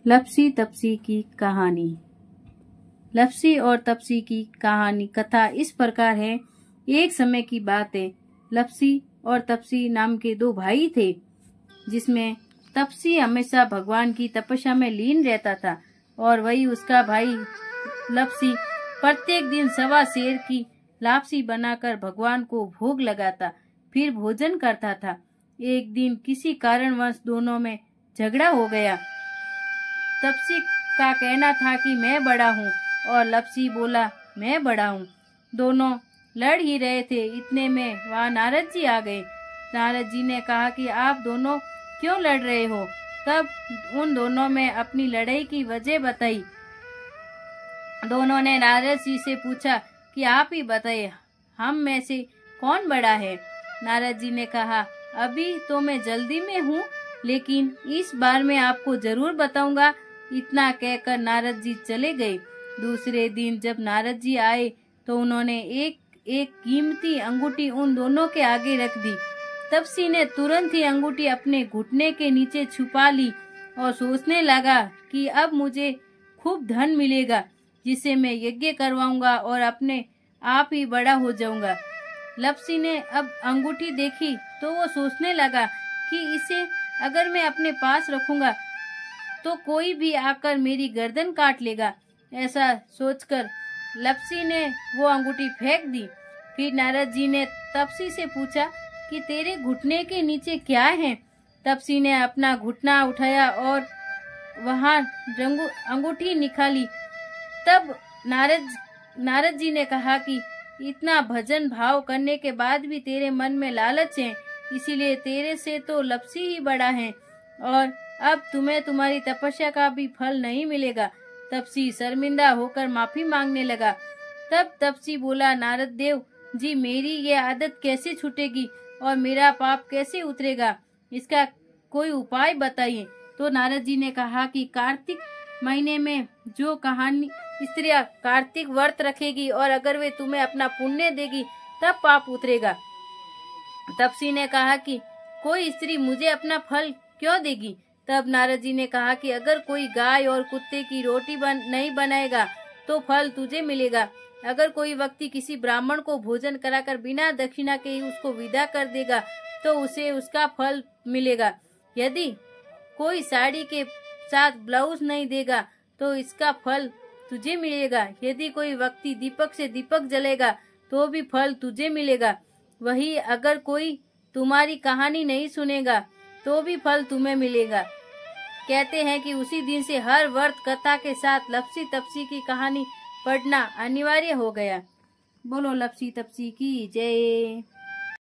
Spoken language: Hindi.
लप्सी तप्सी की कहानी। लप्सी और तप्सी की कहानी कथा इस प्रकार है। एक समय की बात है। लप्सी और तप्सी नाम के दो भाई थे, जिसमें तप्सी हमेशा भगवान की तपस्या में लीन रहता था और वही उसका भाई लप्सी प्रत्येक दिन सवा सेर की लापसी बनाकर भगवान को भोग लगाता, फिर भोजन करता था। एक दिन किसी कारणवश दोनों में झगड़ा हो गया। तप्सी का कहना था कि मैं बड़ा हूँ और लप्सी बोला मैं बड़ा हूँ। दोनों लड़ ही रहे थे, इतने में वहाँ नारद जी आ गए। नारद जी ने कहा कि आप दोनों क्यों लड़ रहे हो? तब उन दोनों में अपनी लड़ाई की वजह बताई। दोनों ने नारद जी से पूछा कि आप ही बताइए, हम में से कौन बड़ा है? नारद जी ने कहा, अभी तो मैं जल्दी में हूँ, लेकिन इस बार मैं आपको जरूर बताऊंगा। इतना कहकर नारद जी चले गए। दूसरे दिन जब नारद जी आए तो उन्होंने एक एक कीमती अंगूठी उन दोनों के आगे रख दी। तप्सी ने तुरंत ही अंगूठी अपने घुटने के नीचे छुपा ली और सोचने लगा कि अब मुझे खूब धन मिलेगा, जिसे मैं यज्ञ करवाऊंगा और अपने आप ही बड़ा हो जाऊंगा। लप्सी ने अब अंगूठी देखी तो वो सोचने लगा कि इसे अगर मैं अपने पास रखूंगा तो कोई भी आकर मेरी गर्दन काट लेगा। ऐसा सोचकर लप्सी ने वो अंगूठी फेंक दी। फिर नारद जी ने तप्सी से पूछा कि तेरे घुटने के नीचे क्या है? तप्सी ने अपना घुटना उठाया और वहाँ अंगूठी निकाली। तब नारद जी ने कहा कि इतना भजन भाव करने के बाद भी तेरे मन में लालच है, इसीलिए तेरे से तो लप्सी ही बड़ा है और अब तुम्हें तुम्हारी तपस्या का भी फल नहीं मिलेगा। तप्सी शर्मिंदा होकर माफी मांगने लगा। तब तप्सी बोला, नारद देव जी, मेरी ये आदत कैसे छूटेगी और मेरा पाप कैसे उतरेगा? इसका कोई उपाय बताइए। तो नारद जी ने कहा कि कार्तिक महीने में जो कहानी स्त्रियां कार्तिक व्रत रखेगी और अगर वे तुम्हें अपना पुण्य देगी तब पाप उतरेगा। तप्सी ने कहा कि कोई स्त्री मुझे अपना फल क्यों देगी? तब नारद जी ने कहा कि अगर कोई गाय और कुत्ते की रोटी नहीं बनाएगा तो फल तुझे मिलेगा। अगर कोई व्यक्ति किसी ब्राह्मण को भोजन कराकर बिना दक्षिणा के ही उसको विदा कर देगा तो उसे उसका फल मिलेगा। यदि कोई साड़ी के साथ ब्लाउज नहीं देगा तो इसका फल तुझे मिलेगा। यदि कोई व्यक्ति दीपक से दीपक जलेगा तो भी फल तुझे मिलेगा। वही अगर कोई तुम्हारी कहानी नहीं सुनेगा तो भी फल तुम्हें मिलेगा। कहते हैं कि उसी दिन से हर व्रत कथा के साथ लप्सी तप्सी की कहानी पढ़ना अनिवार्य हो गया। बोलो लप्सी तप्सी की जय।